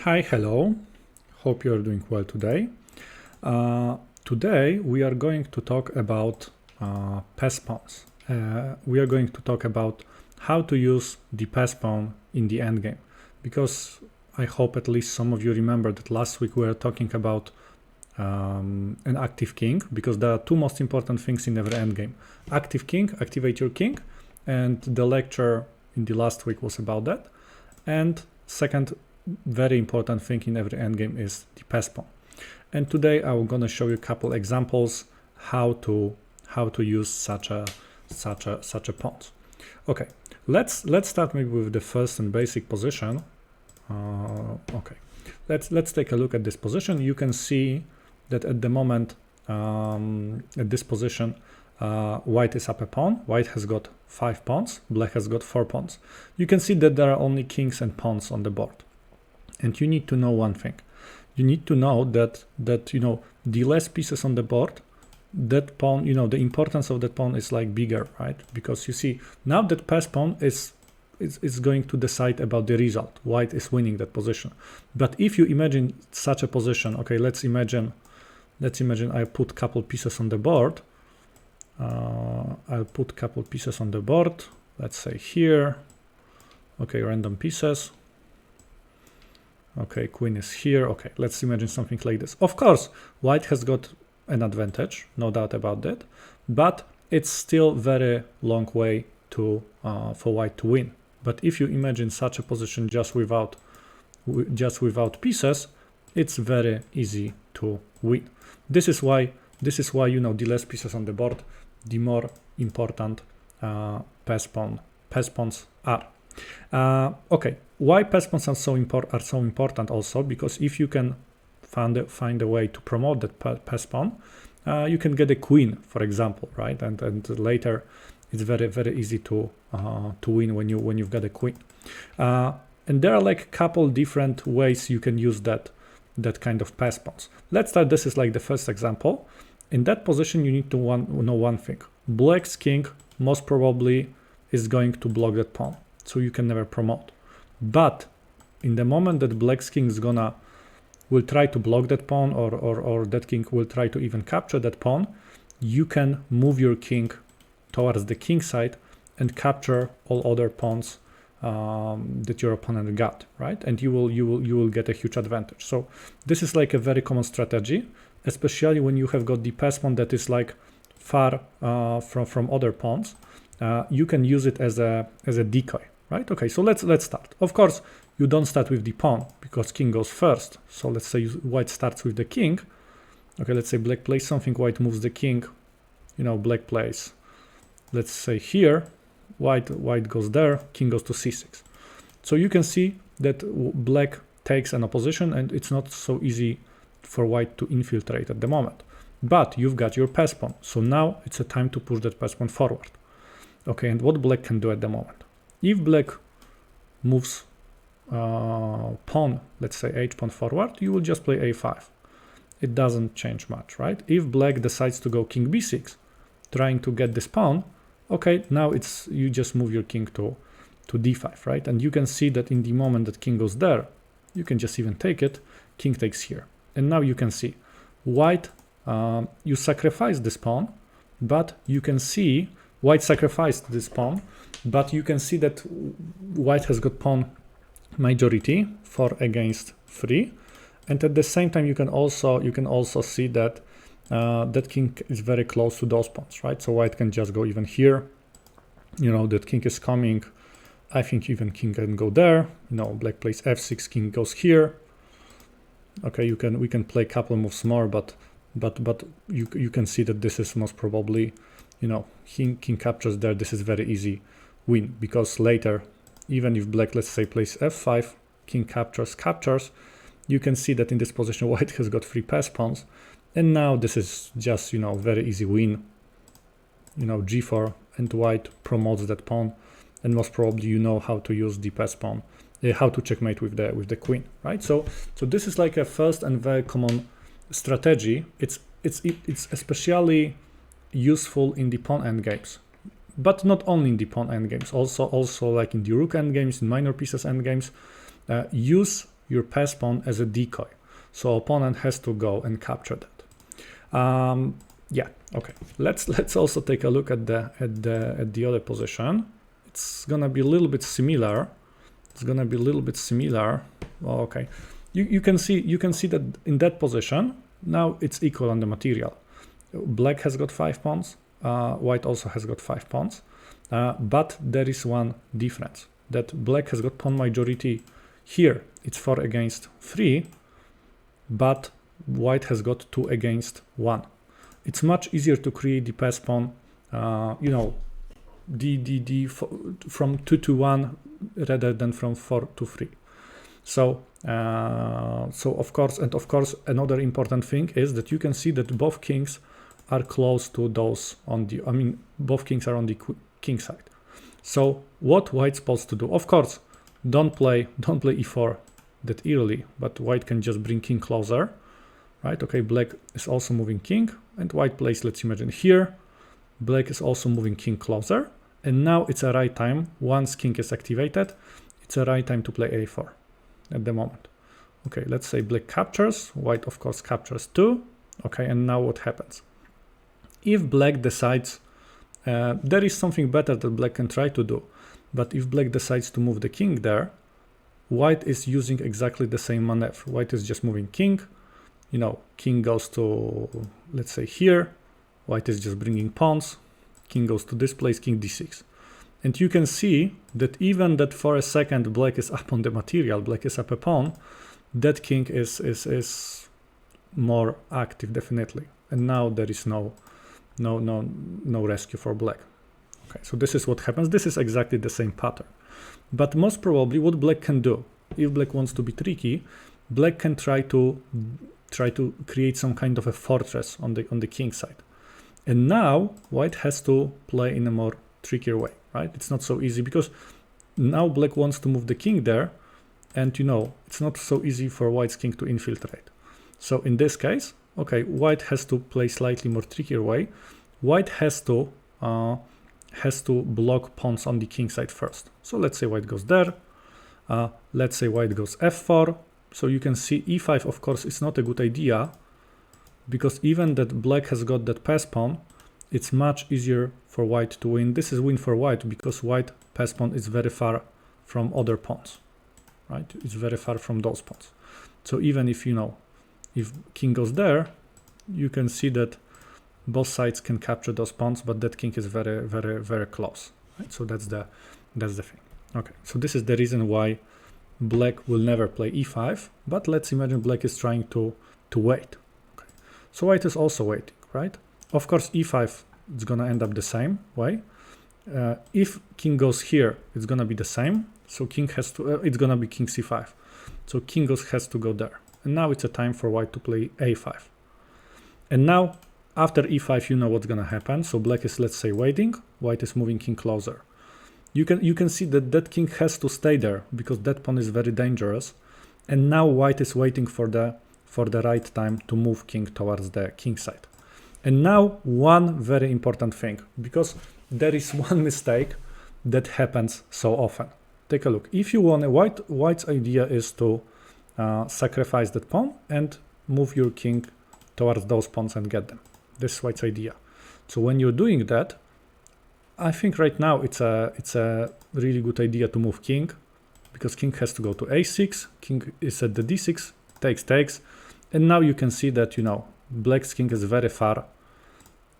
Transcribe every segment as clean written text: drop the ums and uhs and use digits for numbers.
Hi, hello. Hope you're doing well today. Today we are going to talk about pass pawns. We are going to talk about how to use the pass pawn in the endgame, because I hope at least some of you remember that last week we were talking about an active king, because there are two most important things in every endgame: active king, activate your king, and the lecture in the last week was about that. And second very important thing in every endgame is the pass pawn. And today I'm gonna show you a couple examples how to use such a pawns. Okay, let's start maybe with the first and basic position. Okay, let's take a look at this position. You can see that at the moment at this position white is up a pawn. White has got 5 pawns, black has got 4 pawns. You can see that there are only kings and pawns on the board. And you need to know one thing. You need to know that the less pieces on the board, that pawn, the importance of that pawn is like bigger, right? Because you see now that pass pawn is going to decide about the result. White is winning that position. But if you imagine such a position, okay, let's imagine I put couple pieces on the board. I'll put couple pieces on the board. Let's say here. Okay, random pieces. Okay, queen is here. Okay, let's imagine something like this. Of course, white has got an advantage, no doubt about that, but it's still very long way to for white to win. But if you imagine such a position just without pieces, it's very easy to win. This is why the less pieces on the board, the more important pass pawns are. Okay, why pass pawns are so important also, because if you can find a way to promote that pass pawn, you can get a queen, for example, right? And later it's very easy to win when you've got a queen. And there are like a couple different ways you can use that kind of pass pawns. Let's start. This is like the first example. In that position, you need to know one thing. Black's king most probably is going to block that pawn, so you can never promote. But in the moment that black's king will try to block that pawn, or that king will try to even capture that pawn, you can move your king towards the king side and capture all other pawns that your opponent got, right? And you will get a huge advantage. So this is like a very common strategy, especially when you have got the pass pawn that is like far from other pawns. You can use it as a decoy, right? Okay, so let's start. Of course, you don't start with the pawn because king goes first. So let's say white starts with the king. Okay, let's say black plays something, white moves the king. Black plays, let's say here, white goes there, king goes to c6. So you can see that black takes an opposition, and it's not so easy for white to infiltrate at the moment. But you've got your pass pawn, so now it's a time to push that pass pawn forward. Okay, and what black can do at the moment? If black moves pawn, let's say h pawn forward, you will just play a5. It doesn't change much, right? If black decides to go king b6, trying to get this pawn, okay, now you just move your king to d5, right? And you can see that in the moment that king goes there, you can just even take it, king takes here. And now you can see white, you sacrifice this pawn, but you can see white sacrificed this pawn, but you can see that white has got pawn majority 4 against 3, and at the same time you can also see that that king is very close to those pawns, right? So white can just go even here. That king is coming. I think even king can go there. Black plays f6, king goes here. Okay, we can play a couple moves more, but you can see that this is most probably, king captures there. This is very easy win, because later, even if black, let's say, plays f5, king captures, you can see that in this position white has got 3 pass pawns, and now this is just very easy win. g4, and white promotes that pawn, and most probably how to use the pass pawn, how to checkmate with the queen, right? So this is like a first and very common strategy. It's especially useful in the pawn endgames, but not only in the pawn endgames, also like in the rook endgames, in minor pieces endgames. Use your pass pawn as a decoy. So opponent has to go and capture that. Yeah, okay. Let's also take a look at the other position. It's gonna be a little bit similar. Oh, okay. You can see that in that position now it's equal on the material. Black has got 5 pawns. White also has got 5 pawns. But there is one difference, that black has got pawn majority here. It's 4 against 3, but white has got 2 against 1. It's much easier to create the pass pawn, you know, from 2 to 1 rather than from 4 to 3. So of course another important thing is that you can see that both kings are close to those on the, I mean, both kings are on the king side. So what white's supposed to do? Of course, don't play e4 that early, but white can just bring king closer, right? Okay, black is also moving king, and white plays, let's imagine here, black is also moving king closer, and now it's a right time, once king is activated, it's a right time to play a4 at the moment. Okay, let's say black captures, white of course captures too. Okay, and now what happens? If black decides, there is something better that black can try to do, but if black decides to move the king there, white is using exactly the same maneuver. White is just moving king, you know, king goes to, let's say here, white is just bringing pawns, king goes to this place, king d6. And you can see that even that for a second black is up on the material, black is up a pawn, that king is more active definitely. And now there is no rescue for black. Okay, so this is what happens. This is exactly the same pattern. But most probably what black can do, if black wants to be tricky, black can try to create some kind of a fortress on the king side. And now white has to play in a more trickier way, right? It's not so easy because now black wants to move the king there, and you know, it's not so easy for white's king to infiltrate. So in this case, okay, white has to play slightly more trickier way. White has to block pawns on the king side first. So let's say white goes there. Let's say white goes f4. So you can see e5, of course, is not a good idea, because even that black has got that pass pawn, it's much easier for white to win. This is win for white because white pass pawn is very far from other pawns, right? It's very far from those pawns. So even if, you know, if king goes there, you can see that both sides can capture those pawns, but that king is very, very, very close, right? So that's the thing. Okay, so this is the reason why black will never play e5, but let's imagine black is trying to wait. Okay. So white is also waiting, right? Of course, e5 is gonna end up the same way. If king goes here, it's gonna be the same. So king has to, it's gonna be king c5. So king has to go there. And now it's a time for white to play a5. And now after e5, you know what's gonna happen. So black is, let's say, waiting, white is moving king closer. You can see that king has to stay there because that pawn is very dangerous. And now white is waiting for the right time to move king towards the king side. And now one very important thing, because there is one mistake that happens so often. Take a look. If you want, white's idea is to sacrifice that pawn and move your king towards those pawns and get them. This is white's idea. So when you're doing that, I think right now it's a really good idea to move king, because king has to go to a6, king is at the d6, takes, and now you can see that, you know, black's king is very far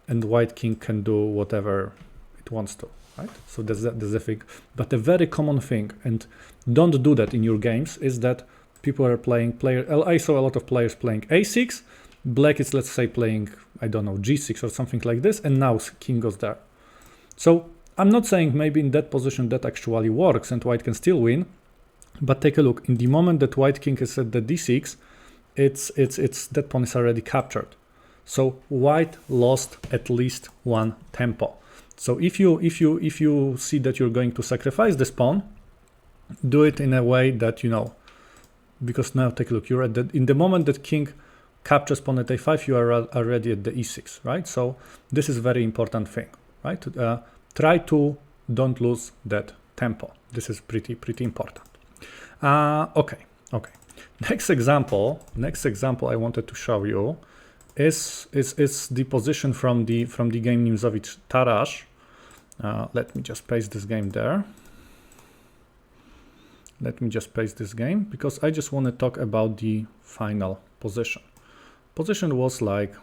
and white king can do whatever it wants to, right? So that's the thing. But a very common thing, and don't do that in your games, is that people are playing I saw a lot of players playing a6, black is, let's say, playing, I don't know, g6 or something like this, and now king goes there. So I'm not saying maybe in that position that actually works and white can still win, but take a look. In the moment that white king is at the d6, it's that pawn is already captured. So white lost at least one tempo. So if you see that you're going to sacrifice this pawn, do it in a way that, you know, because now take a look, you're at in the moment that king captures pawn at a5, you are already at the e6, right? So this is very important thing, right? Try to don't lose that tempo. This is pretty important. Okay. Next example I wanted to show you is the position from the game Nimzowicz Tarash. Let me just paste this game there. Let me just paste this game because I just want to talk about the final position. Position was like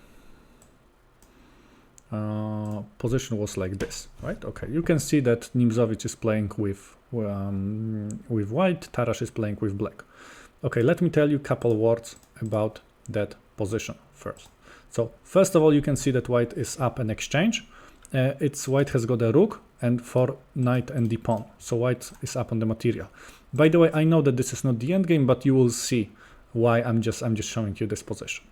this, right? Okay, you can see that Nimzowicz is playing with white, Tarash is playing with black. Okay, let me tell you a couple words about that position first. So first of all, you can see that white is up an exchange. White has got a rook and for knight and the pawn. So white is up on the material. By the way, I know that this is not the endgame, but you will see why I'm just showing you this position.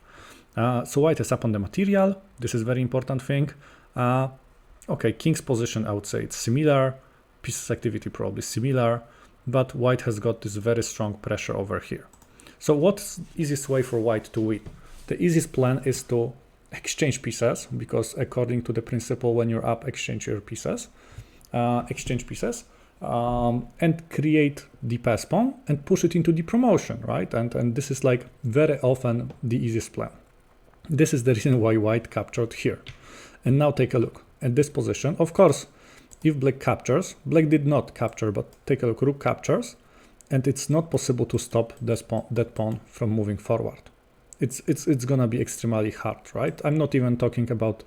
So white is up on the material. This is very important thing. Okay, king's position, I would say it's similar. Pieces activity probably similar, but white has got this very strong pressure over here. So what's the easiest way for white to win? The easiest plan is to exchange pieces, because according to the principle, when you're up, exchange your pieces, and create the pass pawn and push it into the promotion, right? And this is like very often the easiest plan. This is the reason why white captured here. And now take a look at this position. Of course, if black captures, black did not capture, but take a look, rook captures, and it's not possible to stop that pawn from moving forward. It's gonna be extremely hard, right? I'm not even talking about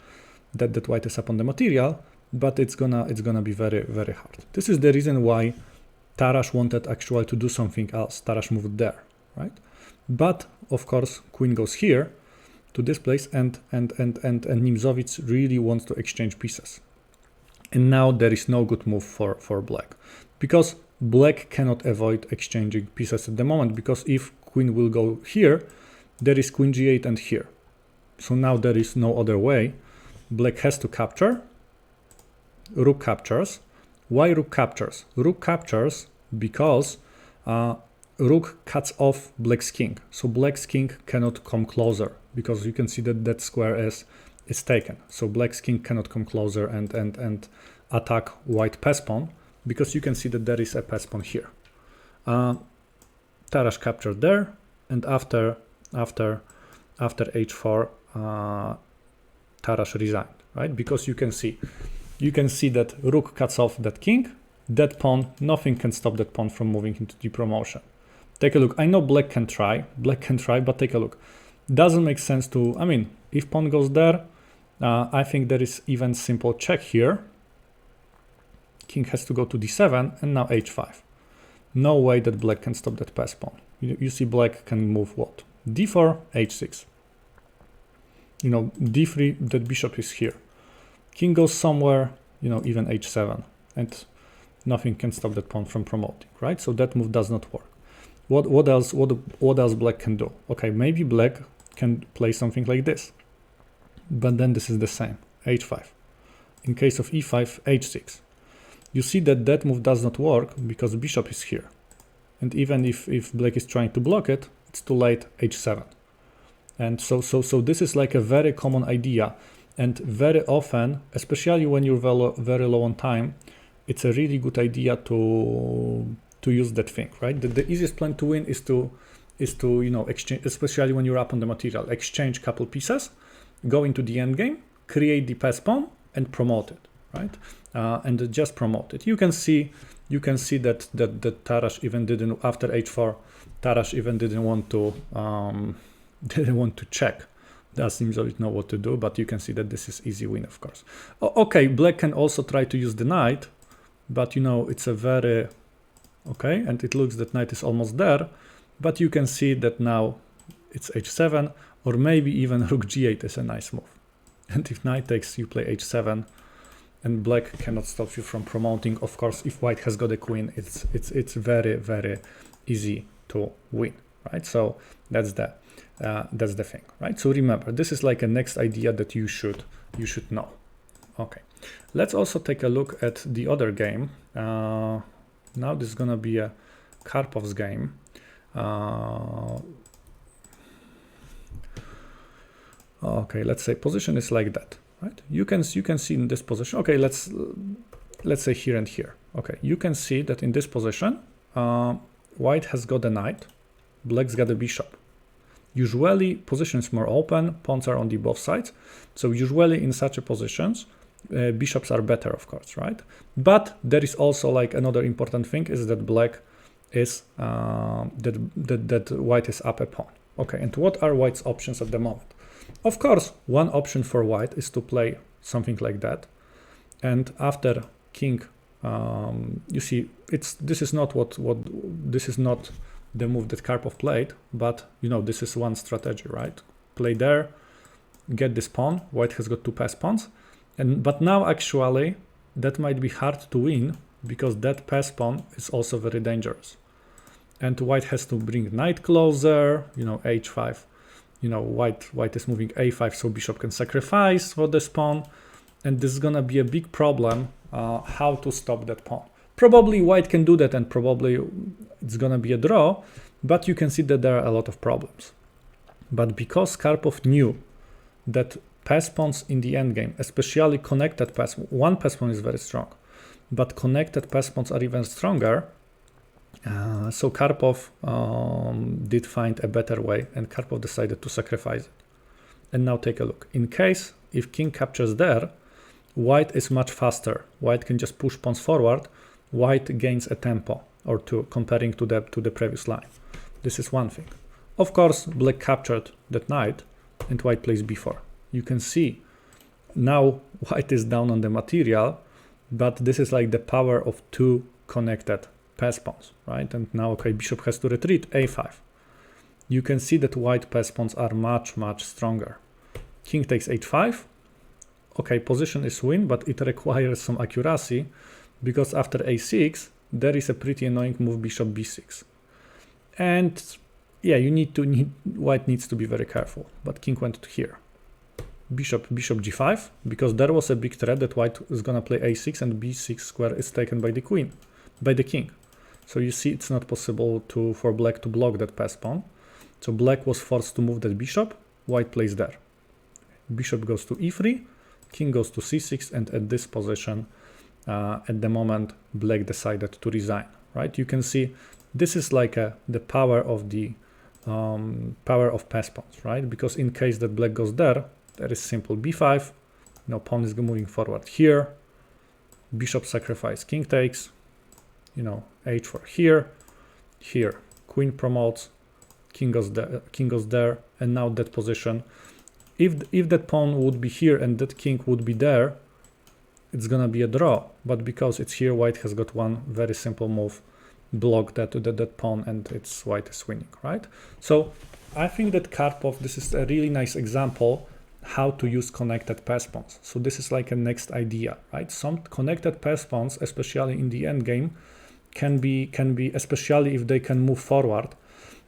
that white is up on the material, but it's gonna be very, very hard. This is the reason why Tarash wanted actually to do something else. Tarash moved there, right? But of course, queen goes here to this place, and Nimzowicz really wants to exchange pieces. And now there is no good move for black, because black cannot avoid exchanging pieces at the moment, because if queen will go here, there is queen g8 and here. So now there is no other way. Black has to capture. Rook captures. Why rook captures? Rook captures because rook cuts off black's king. So black's king cannot come closer, because you can see that square is taken. So black's king cannot come closer and attack white pass pawn, because you can see that there is a pass pawn here. Tarash captured there, and after h4 Tarash resigned, right? Because you can see that rook cuts off that king, that pawn, nothing can stop that pawn from moving into the promotion. Take a look. I know black can try, but take a look. Doesn't make sense to, I mean, if pawn goes there, I think there is even simple check here. King has to go to d7 and now h5. No way that black can stop that pass pawn. You see black can move what? d4, h6. You know, d3, that bishop is here. King goes somewhere, you know, even h7, and nothing can stop that pawn from promoting, right? So that move does not work. What else black can do? Okay, maybe black can play something like this, but then this is the same, h5. In case of e5, h6. You see that move does not work because bishop is here. And even if black is trying to block it, it's too late, h7. And so this is like a very common idea. And very often, especially when you're very low on time, it's a really good idea to use that thing, right? The easiest plan to win is to you know, exchange, especially when you're up on the material, exchange couple pieces, go into the endgame, create the pass pawn, and promote it, right? And just promote it. You can see that Tarash even didn't, after h4, Tarash even didn't want to check. Does Nimzowicz know what to do? But you can see that this is easy win, of course. Okay, black can also try to use the knight, but you know, it's a very, okay, and it looks that knight is almost there, but you can see that now it's h7, or maybe even rook g8 is a nice move. And if knight takes, you play h7, and black cannot stop you from promoting. Of course, if white has got a queen, it's very, very easy to win, right? So that's the thing, right? So remember, this is like a next idea that you should know. Okay, let's also take a look at the other game. Now this is gonna be a Karpov's game. Okay, let's say position is like that, right? You can see in this position. Okay, let's say here and here. Okay, you can see that in this position, white has got a knight, black's got a bishop. Usually position is more open, pawns are on the both sides. So usually in such a positions, bishops are better, of course, right? But there is also like another important thing is that black is that white is up a pawn. Okay, and what are white's options at the moment? Of course, one option for white is to play something like that, and after king, you see, this is not this is not the move that Karpov played, but you know, this is one strategy, right? Play there, get this pawn. White has got two pass pawns, but now actually that might be hard to win because that pass pawn is also very dangerous, and white has to bring knight closer. You know, h5. You know, white is moving a5, so bishop can sacrifice for this pawn, and this is gonna be a big problem. How to stop that pawn? Probably white can do that, and probably it's gonna be a draw, but you can see that there are a lot of problems. But because Karpov knew that pass pawns in the endgame, especially connected pass, one pass pawn is very strong, but connected pass pawns are even stronger. So Karpov did find a better way, and Karpov decided to sacrifice it. And now take a look. In case if king captures there, white is much faster. White can just push pawns forward. White gains a tempo or two comparing to the previous line. This is one thing. Of course, black captured that knight, and white plays b4. You can see now white is down on the material, but this is like the power of two connected pass pawns, right? And now, okay, bishop has to retreat, a5. You can see that white pass pawns are much stronger. King takes h5. Okay, position is win, but it requires some accuracy because after a6, there is a pretty annoying move, bishop b6. And yeah, white needs to be very careful, but king went to here. Bishop g5, because there was a big threat that white is gonna play a6 and b6 square is taken by the king. So you see it's not possible for black to block that pass pawn. So black was forced to move that bishop, white plays there. Bishop goes to e3, king goes to c6, and at this position, at the moment, black decided to resign, right? You can see this is like the power of pass pawns, right? Because in case that black goes there, there is simple b5, now pawn is moving forward here, bishop sacrifice, king takes, you know, h4 here, queen promotes, king goes there, and now that position, if that pawn would be here and that king would be there, it's gonna be a draw. But because it's here, white has got one very simple move, block that pawn, and it's white is winning, right? So I think that Karpov, this is a really nice example how to use connected pass pawns. So this is like a next idea, right? Some connected pass pawns, especially in the end game, can be especially if they can move forward,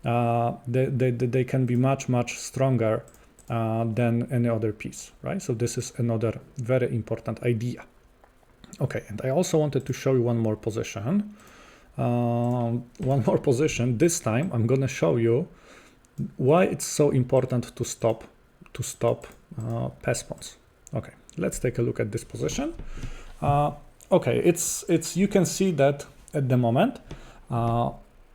they can be much stronger than any other piece, right? So this is another very important idea. Okay, and I also wanted to show you one more position. This time I'm gonna show you why it's so important to stop pass pawns. Okay, let's take a look at this position. Okay, it's you can see that at the moment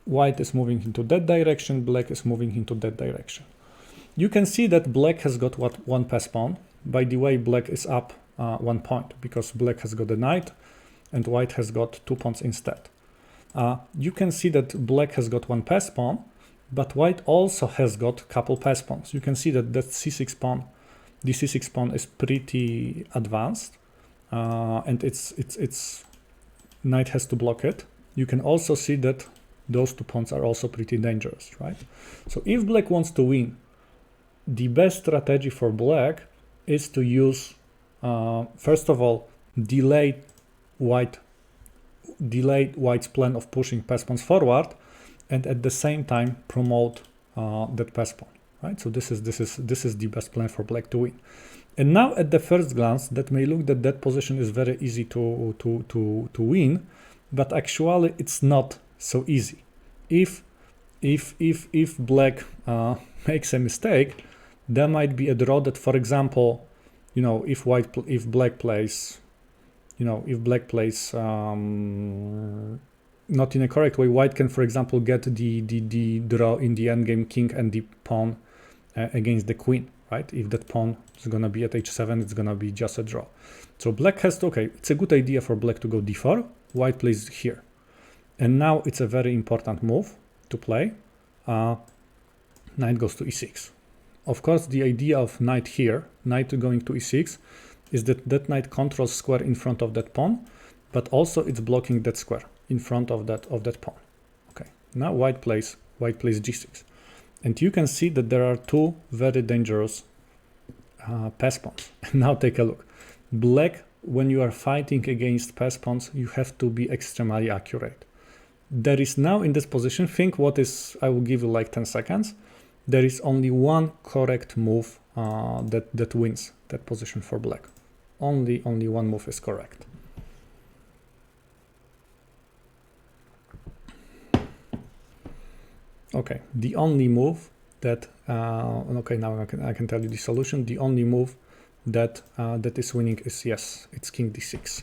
white is moving into that direction, black is moving into that direction. You can see that black has got one pass pawn. By the way, black is up 1 point because black has got a knight and white has got 2 pawns instead. You can see that black has got one pass pawn, but white also has got a couple pass pawns. You can see that c6 pawn, the c6 pawn is pretty advanced, and its knight has to block it. You can also see that those 2 pawns are also pretty dangerous, right? So if black wants to win, the best strategy for black is to use, first of all, delay white's plan of pushing pass pawns forward, and at the same time promote that pass pawn, right? So this is the best plan for black to win. And now at the first glance, that may look that position is very easy to win, but actually it's not so easy. If black makes a mistake, there might be a draw that, for example, you know, if black plays not in a correct way, white can, for example, get the draw in the endgame king and the pawn against the queen, right? If that pawn is gonna be at h7, it's gonna be just a draw. So black has to, okay, it's a good idea for black to go d4, white plays here. And now it's a very important move to play. Knight goes to e6. Of course, the idea of knight here, knight going to e6, is that that knight controls square in front of that pawn, but also it's blocking that square in front of that pawn. Okay, now white plays g6. And you can see that there are two very dangerous pass pawns. Now take a look. Black, when you are fighting against pass pawns, you have to be extremely accurate. There is now in this position, think what is, I will give you like 10 seconds. There is only one correct move that wins that position for black. Only one move is correct. Okay, the only move that, okay, now I can tell you the solution. The only move that that is winning is, yes, it's king d6.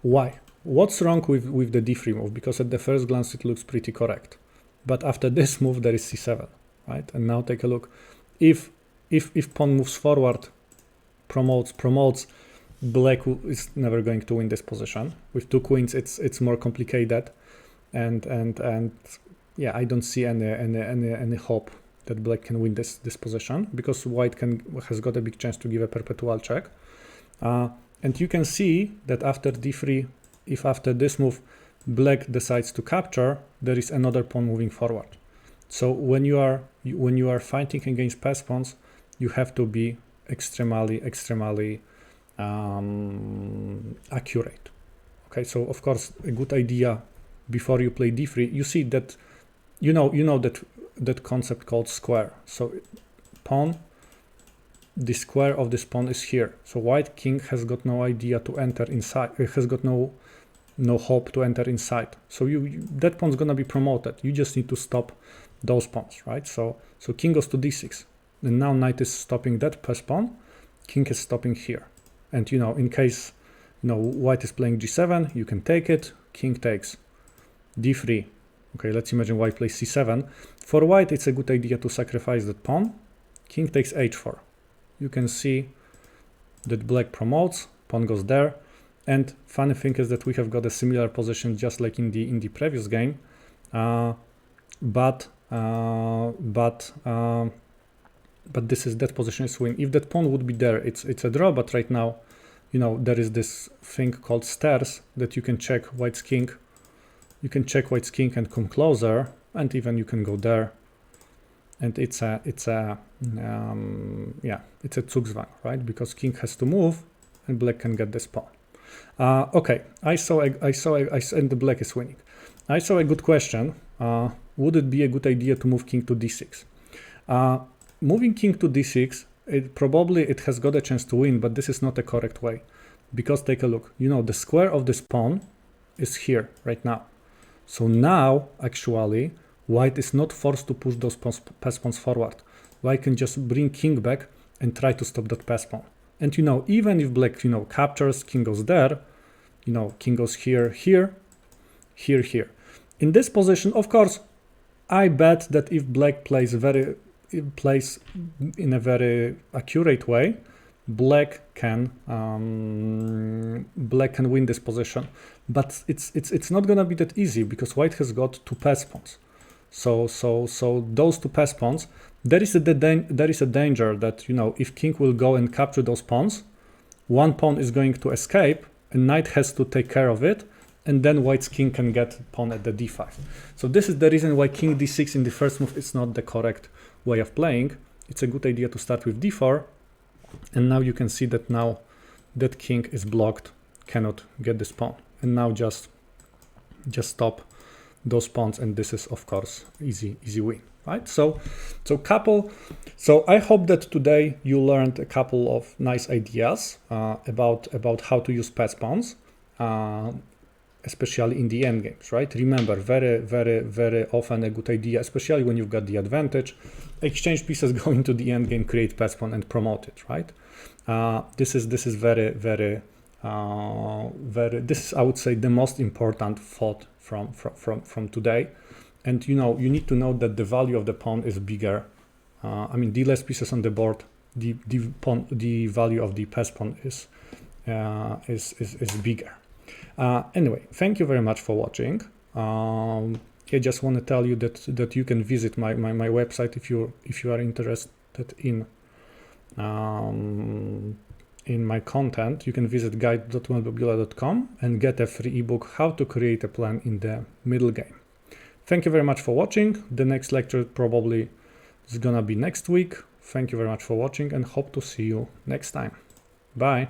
Why? What's wrong with the d3 move? Because at the first glance it looks pretty correct. But after this move there is c7, right? And now take a look. If pawn moves forward, promotes, black is never going to win this position. With two queens it's more complicated, and yeah, I don't see any hope that black can win this position, because white has got a big chance to give a perpetual check. And you can see that after d3, if after this move black decides to capture, there is another pawn moving forward. So when you are fighting against pass pawns, you have to be extremely accurate. Okay, so of course a good idea before you play d3, you see that you know that concept called square. So pawn, the square of this pawn is here. So white king has got no idea to enter inside. It has got no hope to enter inside. So that pawn's gonna be promoted. You just need to stop those pawns, right? So king goes to d6, and now knight is stopping that pass pawn. King is stopping here, and in case white is playing g7, you can take it. King takes d3. Okay, let's imagine white plays c7. For white, it's a good idea to sacrifice that pawn. King takes h4. You can see that black promotes, pawn goes there. And funny thing is that we have got a similar position just like in the previous game, but that position is win. If that pawn would be there, it's a draw. But right now, there is this thing called stairs that you can check white's king. You can check white's king and come closer, and even you can go there. And it's a Zugzwang, right? Because king has to move, and black can get this pawn. Okay, and the black is winning. I saw a good question. Would it be a good idea to move king to d6? Moving king to d6, it has got a chance to win, but this is not a correct way. Because take a look, the square of this pawn is here right now. So now, actually, white is not forced to push those pass pawns forward. White can just bring king back and try to stop that pass pawn. And even if black, captures, king goes there, king goes here, here. In this position, of course, I bet that if black plays in a very accurate way, black can win this position. But it's not gonna be that easy, because white has got two pass pawns. So those two pass pawns, there is a danger that if king will go and capture those pawns, one pawn is going to escape, and knight has to take care of it, and then white's king can get pawn at the d5. So this is the reason why king d6 in the first move is not the correct way of playing. It's a good idea to start with d4, and now you can see that now that king is blocked, cannot get this pawn, and now just stop those pawns, and this is of course easy win, right? So I hope that today you learned a couple of nice ideas about how to use pass pawns, especially in the endgames, right? Remember, very often a good idea, especially when you've got the advantage, exchange pieces, go into the endgame, create pass pawn and promote it, right? This is this is, I would say, the most important thought from today. And you need to know that the value of the pawn is bigger. I mean, the less pieces on the board, the value of the pass pawn is bigger. Anyway, thank you very much for watching. I just want to tell you that you can visit my website if you are interested in my content. You can visit guide.webobula.com and get a free ebook, How to Create a Plan in the Middle Game. Thank you very much for watching. The next lecture probably is gonna be next week. Thank you very much for watching and hope to see you next time. Bye.